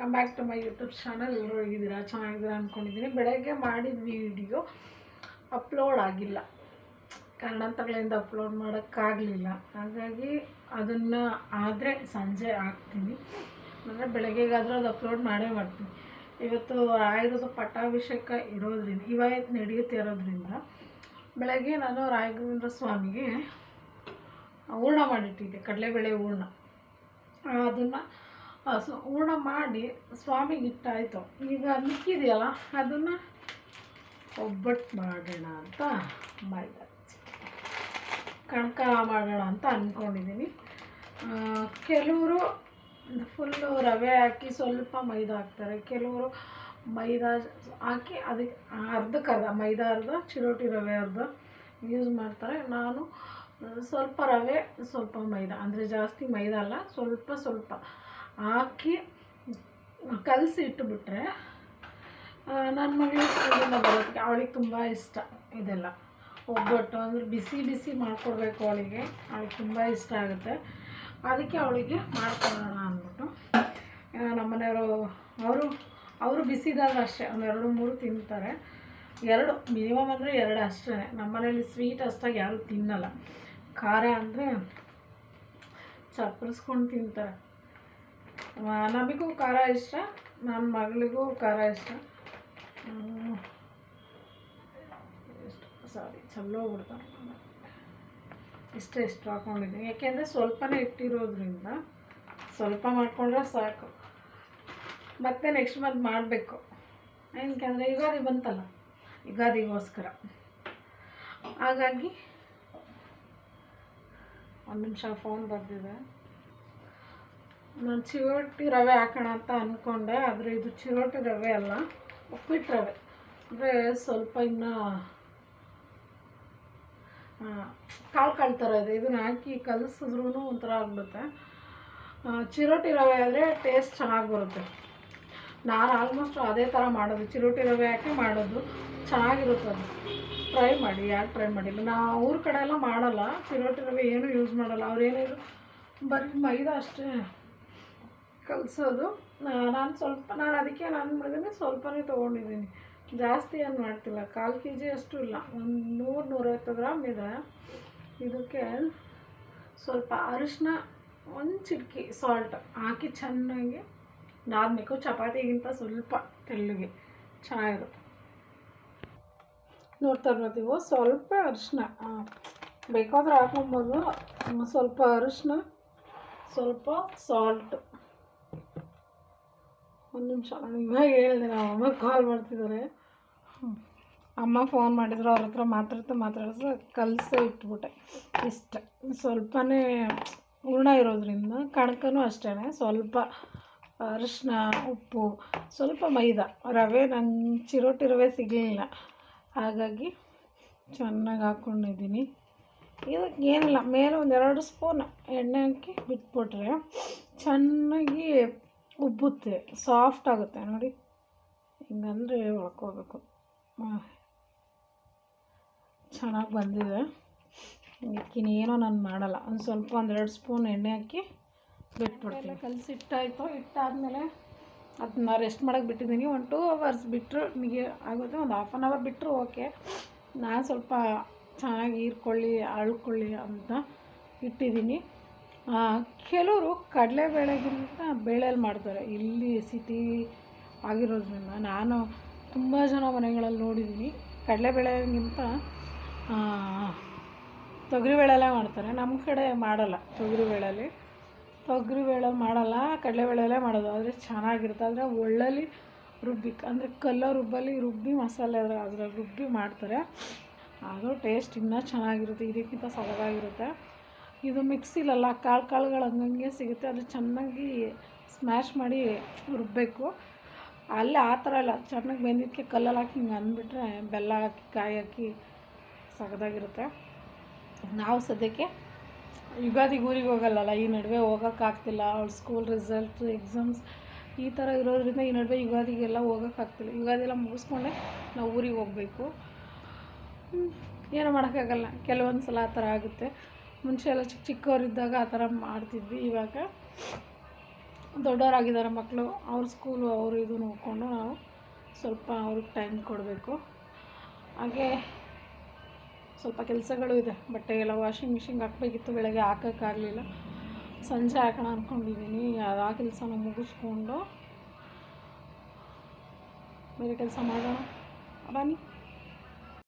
Welcome back to my YouTube channel. ಎಲ್ಲರೂ ಹೋಗಿದ್ದೀರಾ, ಚೆನ್ನಾಗಿದ್ದೀರಾ ಅಂದ್ಕೊಂಡಿದ್ದೀನಿ. ಬೆಳಗ್ಗೆ ಮಾಡಿದ ವಿಡಿಯೋ ಅಪ್ಲೋಡ್ ಆಗಿಲ್ಲ, ಕಾರಣಾಂತರಗಳಿಂದ ಅಪ್ಲೋಡ್ ಮಾಡೋಕ್ಕಾಗಲಿಲ್ಲ. ಹಾಗಾಗಿ ಅದನ್ನು ಆದರೆ ಸಂಜೆ ಹಾಕ್ತೀನಿ, ಅಂದರೆ ಬೆಳಗ್ಗೆಗಾದರೂ ಅದು ಅಪ್ಲೋಡ್ ಮಾಡೇ ಮಾಡ್ತೀನಿ. ಇವತ್ತು ರಾಯರದ ಪಟ್ಟಾಭಿಷೇಕ ಇರೋದ್ರಿಂದ, ಇವತ್ತು ನಡೆಯುತ್ತೆ ಇರೋದ್ರಿಂದ ಬೆಳಗ್ಗೆ ನಾನು ರಾಘವೇಂದ್ರ ಸ್ವಾಮಿಗೆ ಹೂರ್ಣ ಮಾಡಿಟ್ಟಿದ್ದೆ, ಕಡಲೆಬೇಳೆ ಹೂರ್ಣ. ಅದನ್ನು ಹೂರ್ಣ ಮಾಡಿ ಸ್ವಾಮಿಗೆ ಇಟ್ಟಾಯಿತು. ಈಗ ಮಿಕ್ಕಿದೆಯಲ್ಲ ಅದನ್ನು ಒಬ್ಬಟ್ಟು ಮಾಡೋಣ ಅಂತ ಮೈದಾ ಕಣಕ ಮಾಡೋಣ ಅಂತ ಅಂದ್ಕೊಂಡಿದ್ದೀನಿ. ಕೆಲವರು ಫುಲ್ಲು ರವೆ ಹಾಕಿ ಸ್ವಲ್ಪ ಮೈದಾ ಹಾಕ್ತಾರೆ, ಕೆಲವರು ಮೈದಾ ಹಾಕಿ ಅದಕ್ಕೆ ಅರ್ಧಕ್ಕರ್ಧ ಮೈದಾ ಅರ್ಧ, ಚಿರೋಟಿ ರವೆ ಅರ್ಧ ಯೂಸ್ ಮಾಡ್ತಾರೆ. ನಾನು ಸ್ವಲ್ಪ ರವೆ ಸ್ವಲ್ಪ ಮೈದಾ, ಅಂದರೆ ಜಾಸ್ತಿ ಮೈದಾ ಅಲ್ಲ, ಸ್ವಲ್ಪ ಸ್ವಲ್ಪ ಹಾಕಿ ಕಲಸಿ ಇಟ್ಟುಬಿಟ್ರೆ ನನ್ನ ಮಗಳಿಗೆ ಸ್ಕೂಲಿಂದ ಬರೋದಕ್ಕೆ ಅವಳಿಗೆ ತುಂಬ ಇಷ್ಟ. ಇದೆಲ್ಲ ಒಬ್ಬಟ್ಟು ಅಂದರೆ ಬಿಸಿ ಬಿಸಿ ಮಾಡಿಕೊಡ್ಬೇಕು ಅವಳಿಗೆ ತುಂಬ ಇಷ್ಟ ಆಗುತ್ತೆ. ಅದಕ್ಕೆ ಅವಳಿಗೆ ಮಾಡ್ಕೊಳ್ಳೋಣ ಅಂದ್ಬಿಟ್ಟು ನಮ್ಮನೆಯವರು ಅವರು ಬಿಸಿದಾಗ ಅಷ್ಟೇ ಒಂದು 2-3 ತಿಂತಾರೆ. 2 ಮಿನಿಮಮ್ ಅಂದರೆ 2 ಅಷ್ಟೇ. ನಮ್ಮನೇಲಿ ಸ್ವೀಟ್ ಅಷ್ಟಾಗಿ ಯಾರೂ ತಿನ್ನಲ್ಲ, ಖಾರ ಅಂದರೆ ಚಪ್ಪರಿಸ್ಕೊಂಡು ತಿಂತಾರೆ. ನಮಗೂ ಖಾರ ಇಷ್ಟ, ನನ್ನ ಮಗಳಿಗೂ ಖಾರ ಇಷ್ಟ. ಚಲ್ಲೋಗ್ಬಿಡ್ತಾರೆ. ಇಷ್ಟು ಹಾಕ್ಕೊಂಡಿದ್ದೀನಿ, ಯಾಕೆಂದರೆ ಸ್ವಲ್ಪನೇ ಇಟ್ಟಿರೋದ್ರಿಂದ ಸ್ವಲ್ಪ ಮಾಡಿಕೊಂಡ್ರೆ ಸಾಕು. ಮತ್ತು ನೆಕ್ಸ್ಟ್ ಮಂತ್ ಮಾಡಬೇಕು, ಏನಕ್ಕೆ ಯುಗಾದಿ ಬಂತಲ್ಲ, ಯುಗಾದಿಗೋಸ್ಕರ. ಹಾಗಾಗಿ ಒಂದು ನಿಮಿಷ ಫೋನ್ ಬರ್ತಿದೆ. ನಾನು ಚಿರೋಟಿ ರವೆ ಹಾಕೋಣ ಅಂತ ಅಂದ್ಕೊಂಡೆ, ಆದರೆ ಇದು ಚಿರೋಟಿ ರವೆ ಅಲ್ಲ, ಉಪ್ಪಿಟ್ಟು ರವೆ. ಅಂದರೆ ಸ್ವಲ್ಪ ಇನ್ನೂ ಕಾಳು ಥರ ಇದೆ. ಇದನ್ನು ಹಾಕಿ ಕಲಸಿದ್ರೂ ಒಂಥರ ಆಗ್ಬಿಡುತ್ತೆ. ಚಿರೋಟಿ ರವೆ ಆದರೆ ಟೇಸ್ಟ್ ಚೆನ್ನಾಗಿ ಬರುತ್ತೆ. ನಾನು ಆಲ್ಮೋಸ್ಟ್ ಅದೇ ಥರ ಮಾಡೋದು, ಚಿರೋಟಿ ರವೆ ಹಾಕಿ ಮಾಡೋದು, ಚೆನ್ನಾಗಿರುತ್ತೆ. ಅದು ಟ್ರೈ ಮಾಡಿ, ಯಾರು ಟ್ರೈ ಮಾಡಿಲ್ಲ. ನಾವು ಊರ ಕಡೆ ಎಲ್ಲ ಮಾಡಲ್ಲ, ಚಿರೋಟಿ ರವೆ ಏನೂ ಯೂಸ್ ಮಾಡಲ್ಲ. ಅವ್ರೇನಿದ್ರು ಬರೀ ಮೈದಾ ಅಷ್ಟೇ ಕಲಿಸೋದು. ನಾನು ಅದಕ್ಕೆ ನಾನು ಮಾಡಿದ್ದೀನಿ, ಸ್ವಲ್ಪನೇ ತೊಗೊಂಡಿದ್ದೀನಿ, ಜಾಸ್ತಿ ಏನು ಮಾಡ್ತಿಲ್ಲ. 1/4 kg ಅಷ್ಟು ಇಲ್ಲ, ಒಂದು 100-150 ಗ್ರಾಮ್ ಇದೆ. ಇದಕ್ಕೆ ಸ್ವಲ್ಪ ಅರಿಶಿನ, ಒಂದು ಚಿಟಕಿ ಸಾಲ್ಟ್ ಹಾಕಿ ಚೆನ್ನಾಗಿ ನಾದಬೇಕು. ಚಪಾತಿಗಿಂತ ಸ್ವಲ್ಪ ತೆಳ್ಳಗೆ ಚೆನ್ನಾಗಿರುತ್ತೆ. ನೋಡ್ತಾ ಇರ್ತೀವಿ, ಸ್ವಲ್ಪ ಅರಿಶಿನ ಬೇಕಾದ್ರೆ ಹಾಕೊಬೋದು. ಸ್ವಲ್ಪ ಅರಿಶಿನ, ಸ್ವಲ್ಪ ಸಾಲ್ಟ್. ಒಂದು ನಿಮಿಷ, ನಾನು ಇವಾಗ ಹೇಳಿದೆ, ನಾವು ಅಮ್ಮ ಕಾಲ್ ಮಾಡ್ತಿದ್ದಾರೆ. ಅಮ್ಮ ಫೋನ್ ಮಾಡಿದ್ರು, ಅವ್ರ ಹತ್ರ ಮಾತಾಡ್ತಾ ಕಲಸೇ ಇಟ್ಬಿಟ್ಟೆ. ಇಷ್ಟ ಸ್ವಲ್ಪನೇ ಹೂರ್ಣ ಇರೋದ್ರಿಂದ, ಕಣಕನೂ ಅಷ್ಟೇ ಸ್ವಲ್ಪ ಅರಿಶಿನ, ಉಪ್ಪು, ಸ್ವಲ್ಪ ಮೈದಾ. ರವೆ ನಂಗೆ ಚಿರೋಟಿ ರವೆ ಸಿಗಲಿಲ್ಲ, ಹಾಗಾಗಿ ಚೆನ್ನಾಗಿ ಹಾಕ್ಕೊಂಡಿದ್ದೀನಿ. ಇದಕ್ಕೆ ಏನಿಲ್ಲ, ಮೇಲೆ ಒಂದು 2 ಸ್ಪೂನ್ ಎಣ್ಣೆ ಹಾಕಿ ಬಿಟ್ಬಿಟ್ರೆ ಚೆನ್ನಾಗಿ ಉಬ್ಬುತ್ತೆ, ಸಾಫ್ಟ್ ಆಗುತ್ತೆ. ನೋಡಿ ಹಿಂಗಂದರೆ ಹೊಳ್ಕೋಬೇಕು. ಚೆನ್ನಾಗಿ ಬಂದಿದೆ. ಇದಕ್ಕಿನ್ನೇನೋ ನಾನು ಮಾಡಲ್ಲ, ಒಂದು ಸ್ವಲ್ಪ 1-2 ಸ್ಪೂನ್ ಎಣ್ಣೆ ಹಾಕಿ ಬಿಟ್ಬಿಡ್ತೀನಿ. ಕಲಸಿಟ್ಟಾಯಿತು. ಇಟ್ಟಾದಮೇಲೆ ಅದನ್ನ ರೆಸ್ಟ್ ಮಾಡೋಕ್ಕೆ ಬಿಟ್ಟಿದ್ದೀನಿ. 1 2 ಅವರ್ಸ್ ಬಿಟ್ಟರು ನಿಮಗೆ ಆಗುತ್ತೆ, ಒಂದು 1/2 hour ಬಿಟ್ಟರು ಓಕೆ. ನಾನು ಸ್ವಲ್ಪ ಚೆನ್ನಾಗಿ ಅಳ್ಕೊಳ್ಳಿ ಅಂತ ಇಟ್ಟಿದ್ದೀನಿ. ಕೆಲವರು ಕಡಲೆಬೇಳೆಗಿಂತ ಬೇಳೆಯಲ್ಲಿ ಮಾಡ್ತಾರೆ. ಇಲ್ಲಿ ಸಿಟಿ ಆಗಿರೋದ್ರಿಂದ ನಾನು ತುಂಬ ಜನ ಮನೆಗಳಲ್ಲಿ ನೋಡಿದ್ದೀನಿ, ಕಡಲೆಬೇಳೆಗಿಂತ ತೊಗರಿಬೇಳೆಲ್ಲೇ ಮಾಡ್ತಾರೆ. ನಮ್ಮ ಕಡೆ ಮಾಡಲ್ಲ, ತೊಗರಿಬೇಳೆಯಲ್ಲಿ ಮಾಡಲ್ಲ, ಕಡಲೆಬೇಳೆಲ್ಲೇ ಮಾಡೋದು. ಆದರೆ ಚೆನ್ನಾಗಿರುತ್ತೆ. ಆದರೆ ಒಳ್ಳಲ್ಲಿ ಅಂದರೆ ರುಬ್ಬಿ ಮಸಾಲೆ ಅದರಲ್ಲಿ ರುಬ್ಬಿ ಮಾಡ್ತಾರೆ, ಅದು ಟೇಸ್ಟ್ ಇನ್ನೂ ಚೆನ್ನಾಗಿರುತ್ತೆ, ಇದಕ್ಕಿಂತ ಸಗದಾಗಿರುತ್ತೆ. ಇದು ಮಿಕ್ಸಿಲಲ್ಲ, ಕಾಳುಗಳು ಹಂಗಂಗೆ ಸಿಗುತ್ತೆ. ಅದು ಚೆನ್ನಾಗಿ ಸ್ಮ್ಯಾಶ್ ಮಾಡಿ ರುಬ್ಬಬೇಕು. ಅಲ್ಲಿ ಆ ಥರ ಎಲ್ಲ ಚೆನ್ನಾಗಿ ಬೆಂದಿದ್ದಕ್ಕೆ ಕಲ್ಲಲ್ಲಿ ಹಾಕಿ ಹಿಂಗೆ ಅಂದ್ಬಿಟ್ರೆ, ಬೆಲ್ಲ ಹಾಕಿ ಕಾಯಿ ಹಾಕಿ ಸಗದಾಗಿರುತ್ತೆ. ನಾವು ಸದ್ಯಕ್ಕೆ ಯುಗಾದಿಗೆ ಊರಿಗೆ ಹೋಗಲ್ಲಲ್ಲ, ಈ ನಡುವೆ ಹೋಗೋಕ್ಕಾಗ್ತಿಲ್ಲ. ಅವಳ ಸ್ಕೂಲ್ ರಿಸಲ್ಟ್, ಎಕ್ಸಾಮ್ಸ್ ಈ ಥರ ಇರೋದ್ರಿಂದ ಈ ನಡುವೆ ಯುಗಾದಿಗೆಲ್ಲ ಹೋಗೋಕ್ಕಾಗ್ತಿಲ್ಲ. ಯುಗಾದಿ ಎಲ್ಲ ಮುಗಿಸ್ಕೊಂಡೆ ನಾವು ಊರಿಗೆ ಹೋಗಬೇಕು. ಏನೂ ಮಾಡೋಕ್ಕಾಗಲ್ಲ, ಕೆಲವೊಂದು ಸಲ ಆ ಥರ ಆಗುತ್ತೆ. ಮುಂಚೆ ಎಲ್ಲ ಚಿಕ್ಕವರಿದ್ದಾಗ ಆ ಥರ ಮಾಡ್ತಿದ್ವಿ. ಇವಾಗ ದೊಡ್ಡವರಾಗಿದ್ದಾರೆ ಮಕ್ಕಳು, ಅವ್ರ ಸ್ಕೂಲು ಅವರು ಇದು ನೋಡಿಕೊಂಡು ನಾವು ಸ್ವಲ್ಪ ಅವ್ರಿಗೆ ಟೈಮ್ ಕೊಡಬೇಕು. ಹಾಗೆ ಸ್ವಲ್ಪ ಕೆಲಸಗಳು ಇದೆ. ಬಟ್ಟೆ ಎಲ್ಲ ವಾಷಿಂಗ್ ಮಿಷಿನ್ಗೆ ಹಾಕಬೇಕಿತ್ತು, ಬೆಳಗ್ಗೆ ಹಾಕೋಕ್ಕಾಗಲಿಲ್ಲ. ಸಂಜೆ ಹಾಕೋಣ ಅಂದ್ಕೊಂಡಿದ್ದೀನಿ. ಆ ಕೆಲಸನ ಮುಗಿಸ್ಕೊಂಡು ಬೇರೆ ಕೆಲಸ ಮಾಡೋಣ ಬನ್ನಿ.